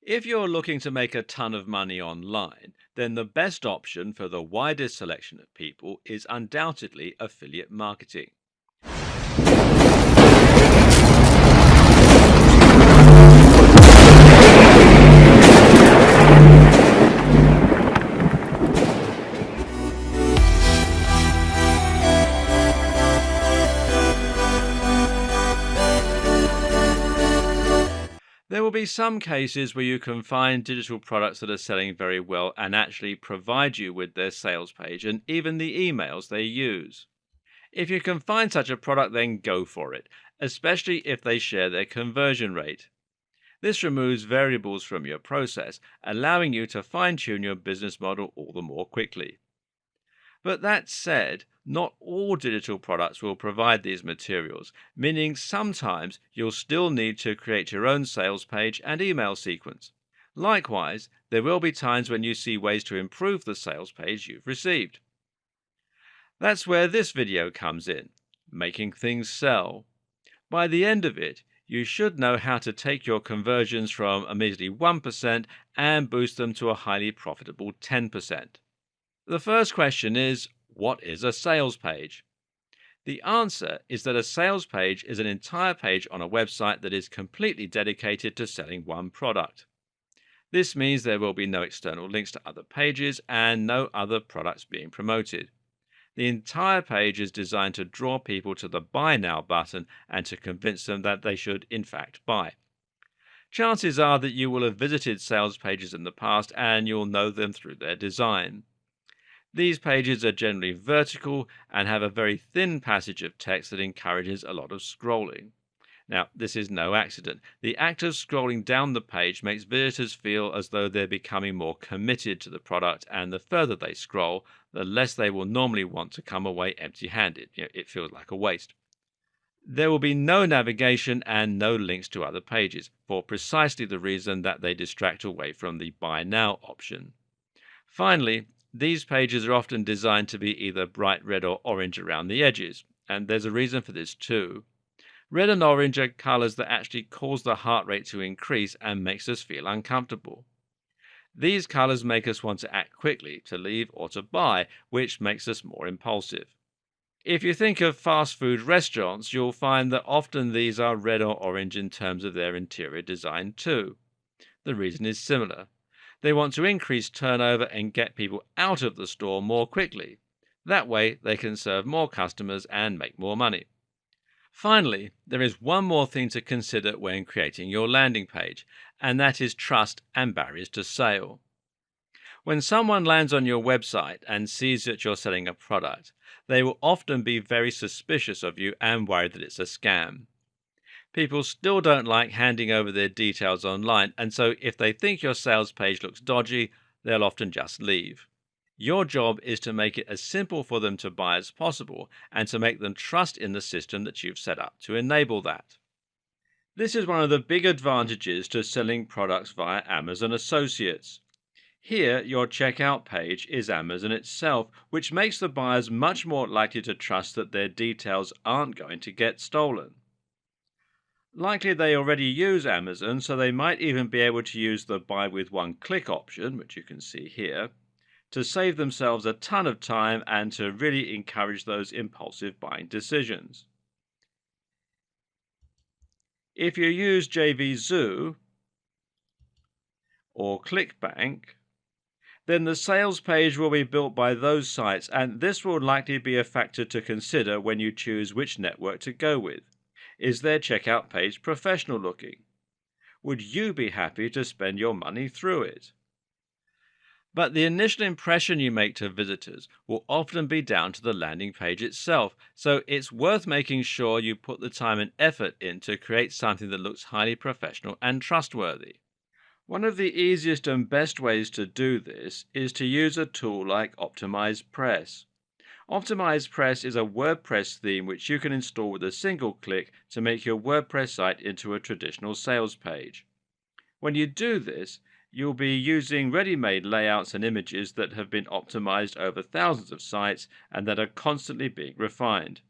If you're looking to make a ton of money online, then the best option for the widest selection of people is undoubtedly affiliate marketing. There will be some cases where you can find digital products that are selling very well and actually provide you with their sales page and even the emails they use. If you can find such a product, then go for it, especially if they share their conversion rate. This removes variables from your process, allowing you to fine tune your business model all the more quickly. But that said, not all digital products will provide these materials, meaning sometimes you'll still need to create your own sales page and email sequence. Likewise, there will be times when you see ways to improve the sales page you've received. That's where this video comes in, making things sell. By the end of it, you should know how to take your conversions from a measly 1% and boost them to a highly profitable 10%. The first question is, what is a sales page? The answer is that a sales page is an entire page on a website that is completely dedicated to selling one product. This means there will be no external links to other pages and no other products being promoted. The entire page is designed to draw people to the Buy Now button and to convince them that they should in fact buy. Chances are that you will have visited sales pages in the past and you'll know them through their design. These pages are generally vertical and have a very thin passage of text that encourages a lot of scrolling. Now, this is no accident. The act of scrolling down the page makes visitors feel as though they're becoming more committed to the product, and the further they scroll, the less they will normally want to come away empty-handed. It feels like a waste. There will be no navigation and no links to other pages, for precisely the reason that they distract away from the Buy Now option. Finally, these pages are often designed to be either bright red or orange around the edges, and there's a reason for this too. Red and orange are colors that actually cause the heart rate to increase and makes us feel uncomfortable. These colors make us want to act quickly, to leave or to buy, which makes us more impulsive. If you think of fast food restaurants, you'll find that often these are red or orange in terms of their interior design too. The reason is similar. They want to increase turnover and get people out of the store more quickly. That way, they can serve more customers and make more money. Finally, there is one more thing to consider when creating your landing page, and that is trust and barriers to sale. When someone lands on your website and sees that you're selling a product, they will often be very suspicious of you and worried that it's a scam. People still don't like handing over their details online, and so if they think your sales page looks dodgy, they'll often just leave. Your job is to make it as simple for them to buy as possible and to make them trust in the system that you've set up to enable that. This is one of the big advantages to selling products via Amazon Associates. Here, your checkout page is Amazon itself, which makes the buyers much more likely to trust that their details aren't going to get stolen. Likely they already use Amazon, so they might even be able to use the buy with one click option, which you can see here, to save themselves a ton of time and to really encourage those impulsive buying decisions. If you use JVZoo or ClickBank, then the sales page will be built by those sites, and this will likely be a factor to consider when you choose which network to go with. Is their checkout page professional looking? Would you be happy to spend your money through it? But the initial impression you make to visitors will often be down to the landing page itself, so it's worth making sure you put the time and effort in to create something that looks highly professional and trustworthy. One of the easiest and best ways to do this is to use a tool like OptimizePress. OptimizePress is a WordPress theme which you can install with a single click to make your WordPress site into a traditional sales page. When you do this, you'll be using ready-made layouts and images that have been optimized over thousands of sites and that are constantly being refined.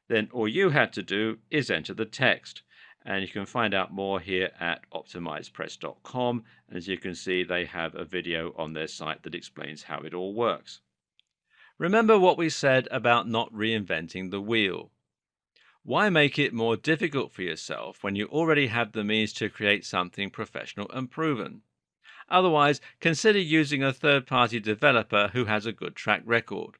Then all you had to do is enter the text, And you can find out more here at optimizepress.com. As you can see, they have a video on their site that explains how it all works. Remember what we said about not reinventing the wheel. Why make it more difficult for yourself when you already have the means to create something professional and proven? Otherwise, consider using a third party developer who has a good track record.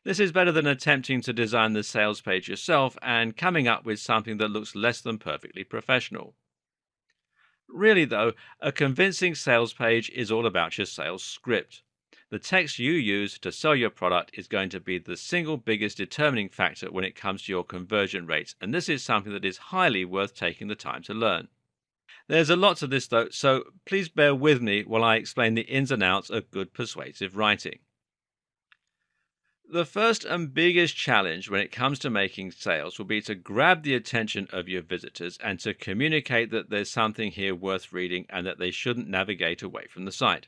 This is better than attempting to design the sales page yourself and coming up with something that looks less than perfectly professional. Really, though, a convincing sales page is all about your sales script. The text you use to sell your product is going to be the single biggest determining factor when it comes to your conversion rates, and this is something that is highly worth taking the time to learn. There's a lot to this, though, so please bear with me while I explain the ins and outs of good persuasive writing. The first and biggest challenge when it comes to making sales will be to grab the attention of your visitors and to communicate that there's something here worth reading and that they shouldn't navigate away from the site.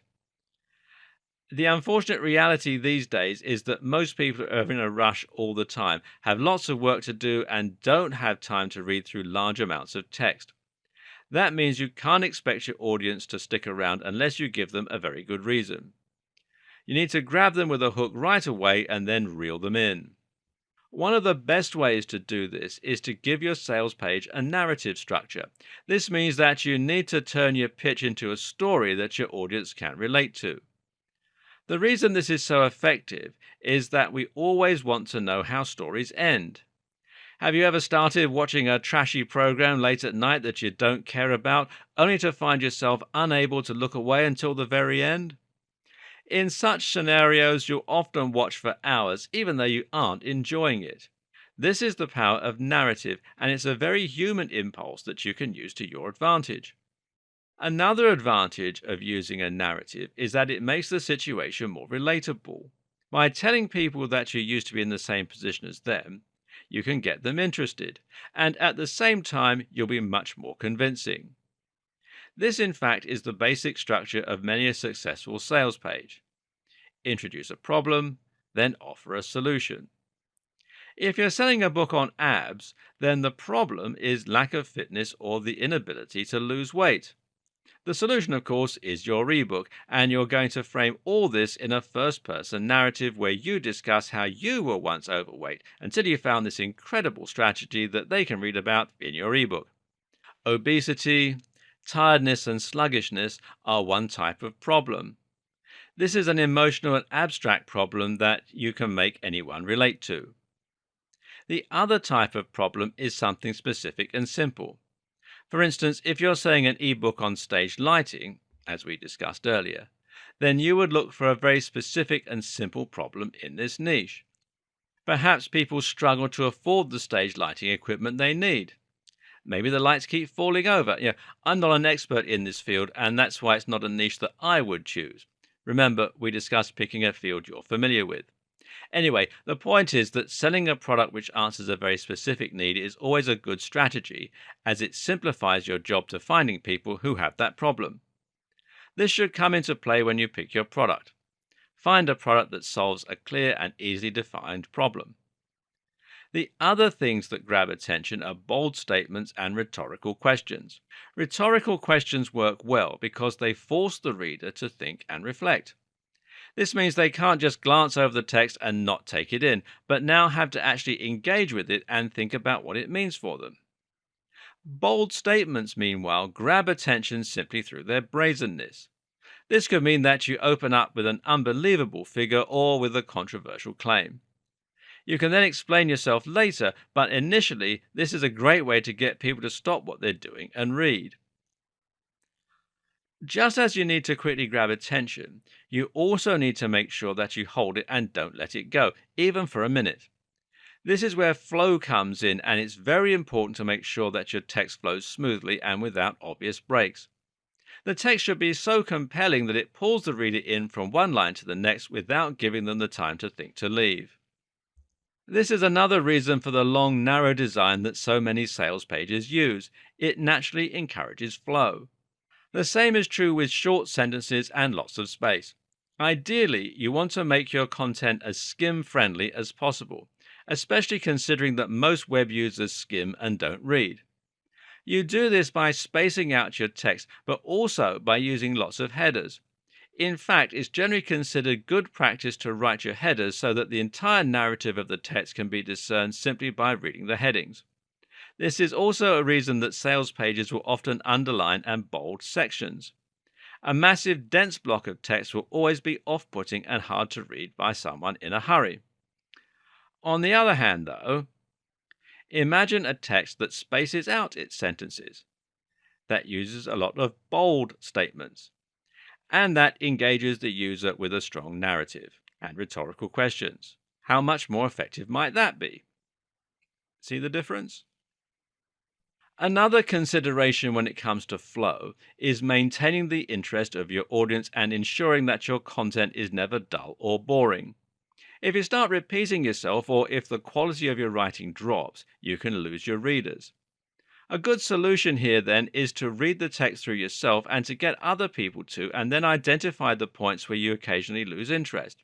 The unfortunate reality these days is that most people are in a rush all the time, have lots of work to do, and don't have time to read through large amounts of text. That means you can't expect your audience to stick around unless you give them a very good reason. You need to grab them with a hook right away and then reel them in. One of the best ways to do this is to give your sales page a narrative structure. This means that you need to turn your pitch into a story that your audience can relate to. The reason this is so effective is that we always want to know how stories end. Have you ever started watching a trashy program late at night that you don't care about, only to find yourself unable to look away until the very end? In such scenarios, you'll often watch for hours, even though you aren't enjoying it. This is the power of narrative, and it's a very human impulse that you can use to your advantage. Another advantage of using a narrative is that it makes the situation more relatable. By telling people that you used to be in the same position as them, you can get them interested, and at the same time, you'll be much more convincing. This, in fact, is the basic structure of many a successful sales page. Introduce a problem, then offer a solution. If you're selling a book on abs, then the problem is lack of fitness or the inability to lose weight. The solution, of course, is your ebook, and you're going to frame all this in a first-person narrative where you discuss how you were once overweight until you found this incredible strategy that they can read about in your ebook. Obesity, tiredness, and sluggishness are one type of problem. This is an emotional and abstract problem that you can make anyone relate to. The other type of problem is something specific and simple. For instance, if you're selling an ebook on stage lighting, as we discussed earlier, then you would look for a very specific and simple problem in this niche. Perhaps people struggle to afford the stage lighting equipment they need. Maybe the lights keep falling over. I'm not an expert in this field, and that's why it's not a niche that I would choose. Remember, we discussed picking a field you're familiar with. Anyway, the point is that selling a product which answers a very specific need is always a good strategy, as it simplifies your job to finding people who have that problem. This should come into play when you pick your product. Find a product that solves a clear and easily defined problem. The other things that grab attention are bold statements and rhetorical questions. Rhetorical questions work well because they force the reader to think and reflect. This means they can't just glance over the text and not take it in, but now have to actually engage with it and think about what it means for them. Bold statements, meanwhile, grab attention simply through their brazenness. This could mean that you open up with an unbelievable figure or with a controversial claim. You can then explain yourself later, but initially, this is a great way to get people to stop what they're doing and read. Just as you need to quickly grab attention, you also need to make sure that you hold it and don't let it go, even for a minute. This is where flow comes in, and it's very important to make sure that your text flows smoothly and without obvious breaks. The text should be so compelling that it pulls the reader in from one line to the next without giving them the time to think to leave. This is another reason for the long, narrow design that so many sales pages use. It naturally encourages flow. The same is true with short sentences and lots of space. Ideally, you want to make your content as skim-friendly as possible, especially considering that most web users skim and don't read. You do this by spacing out your text, but also by using lots of headers. In fact, it's generally considered good practice to write your headers so that the entire narrative of the text can be discerned simply by reading the headings. This is also a reason that sales pages will often underline and bold sections. A massive, dense block of text will always be off putting and hard to read by someone in a hurry. On the other hand, though, imagine a text that spaces out its sentences, that uses a lot of bold statements, and that engages the user with a strong narrative and rhetorical questions. How much more effective might that be? See the difference? Another consideration when it comes to flow is maintaining the interest of your audience and ensuring that your content is never dull or boring. If you start repeating yourself or if the quality of your writing drops, you can lose your readers. A good solution here then is to read the text through yourself and to get other people to, and then identify the points where you occasionally lose interest.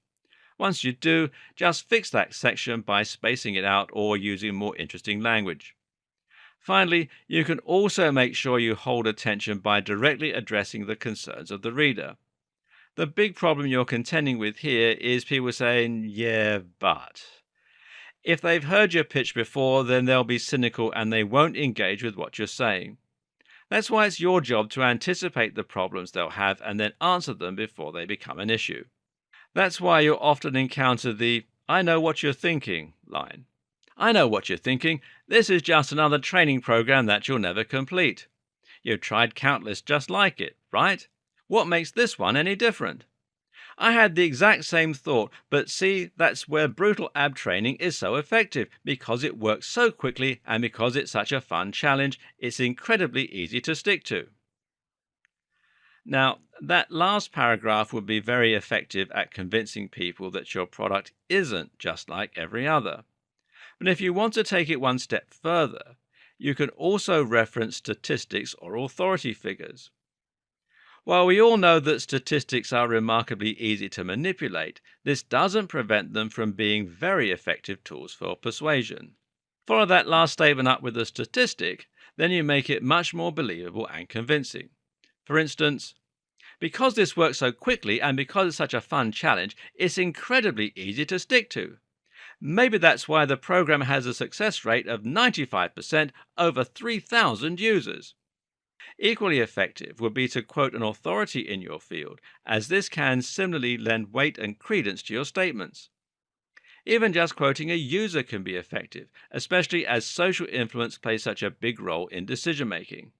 Once you do, just fix that section by spacing it out or using more interesting language. Finally, you can also make sure you hold attention by directly addressing the concerns of the reader. The big problem you're contending with here is people saying, yeah, but. If they've heard your pitch before, then they'll be cynical and they won't engage with what you're saying. That's why it's your job to anticipate the problems they'll have and then answer them before they become an issue. That's why you'll often encounter the "I know what you're thinking" line. I know what you're thinking. This is just another training program that you'll never complete. You've tried countless just like it, right? What makes this one any different? I had the exact same thought, but see, that's where brutal ab training is so effective, because it works so quickly and because it's such a fun challenge, it's incredibly easy to stick to. Now, that last paragraph would be very effective at convincing people that your product isn't just like every other. But if you want to take it one step further, you can also reference statistics or authority figures. While we all know that statistics are remarkably easy to manipulate, this doesn't prevent them from being very effective tools for persuasion. Follow that last statement up with a statistic, then you make it much more believable and convincing. For instance, because this works so quickly and because it's such a fun challenge, it's incredibly easy to stick to. Maybe that's why the program has a success rate of 95% over 3,000 users. Equally effective would be to quote an authority in your field, as this can similarly lend weight and credence to your statements. Even just quoting a user can be effective, especially as social influence plays such a big role in decision making.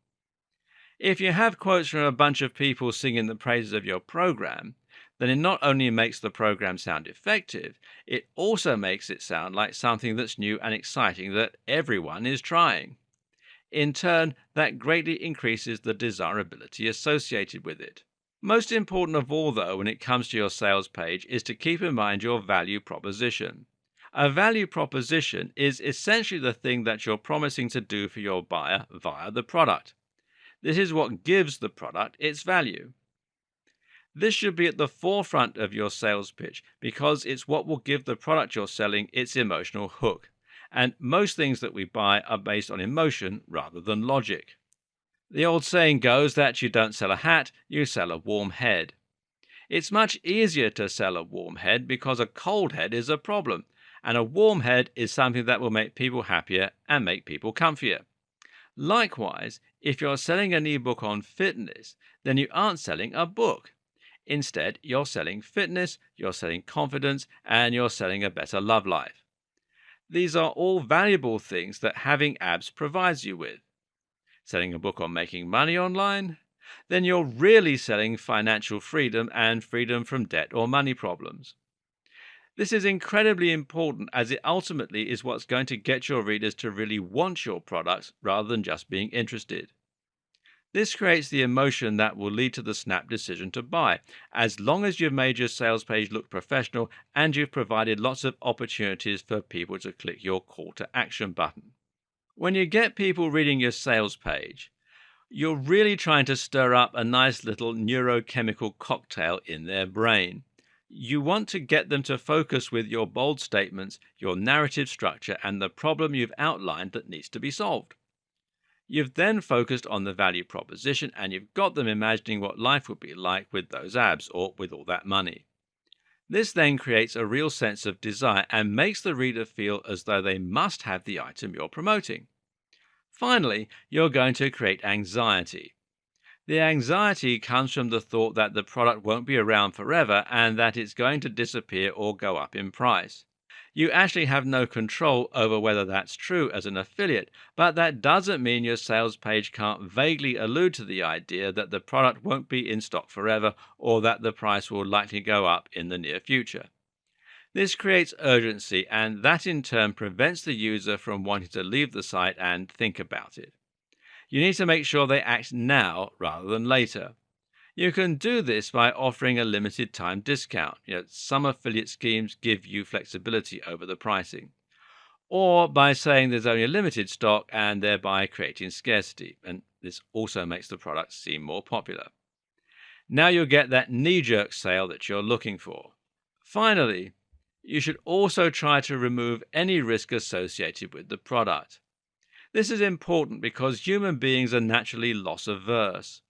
If you have quotes from a bunch of people singing the praises of your program, then it not only makes the program sound effective, it also makes it sound like something that's new and exciting that everyone is trying. In turn, that greatly increases the desirability associated with it. Most important of all, though, when it comes to your sales page, is to keep in mind your value proposition. A value proposition is essentially the thing that you're promising to do for your buyer via the product. This is what gives the product its value. This should be at the forefront of your sales pitch because it's what will give the product you're selling its emotional hook. And most things that we buy are based on emotion rather than logic. The old saying goes that you don't sell a hat, you sell a warm head. It's much easier to sell a warm head because a cold head is a problem, and a warm head is something that will make people happier and make people comfier. Likewise, if you're selling an ebook on fitness, then you aren't selling a book. Instead, you're selling fitness, you're selling confidence, and you're selling a better love life. These are all valuable things that having abs provides you with. Selling a book on making money online? Then you're really selling financial freedom and freedom from debt or money problems. This is incredibly important as it ultimately is what's going to get your readers to really want your products rather than just being interested. This creates the emotion that will lead to the snap decision to buy, as long as you've made your sales page look professional and you've provided lots of opportunities for people to click your call to action button. When you get people reading your sales page, you're really trying to stir up a nice little neurochemical cocktail in their brain. You want to get them to focus with your bold statements, your narrative structure, and the problem you've outlined that needs to be solved. You've then focused on the value proposition and you've got them imagining what life would be like with those abs or with all that money. This then creates a real sense of desire and makes the reader feel as though they must have the item you're promoting. Finally, you're going to create anxiety. The anxiety comes from the thought that the product won't be around forever and that it's going to disappear or go up in price. You actually have no control over whether that's true as an affiliate, but that doesn't mean your sales page can't vaguely allude to the idea that the product won't be in stock forever or that the price will likely go up in the near future. This creates urgency, and that in turn prevents the user from wanting to leave the site and think about it. You need to make sure they act now rather than later. You can do this by offering a limited time discount. Some affiliate schemes give you flexibility over the pricing. Or by saying there's only a limited stock and thereby creating scarcity. And this also makes the product seem more popular. Now you'll get that knee-jerk sale that you're looking for. Finally, you should also try to remove any risk associated with the product. This is important because human beings are naturally loss averse.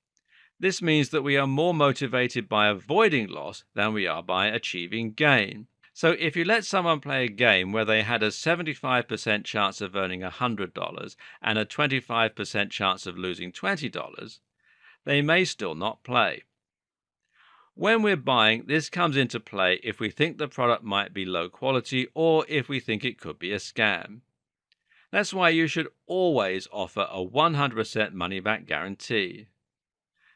This means that we are more motivated by avoiding loss than we are by achieving gain. So if you let someone play a game where they had a 75% chance of earning $100 and a 25% chance of losing $20, they may still not play. When we're buying, this comes into play if we think the product might be low quality or if we think it could be a scam. That's why you should always offer a 100% money back guarantee.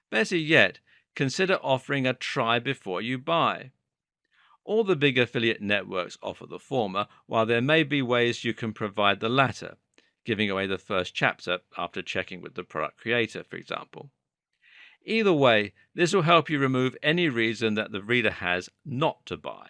Better yet, consider offering a try before you buy. All the big affiliate networks offer the former, while there may be ways you can provide the latter, giving away the first chapter after checking with the product creator, for example. Either way, this will help you remove any reason that the reader has not to buy.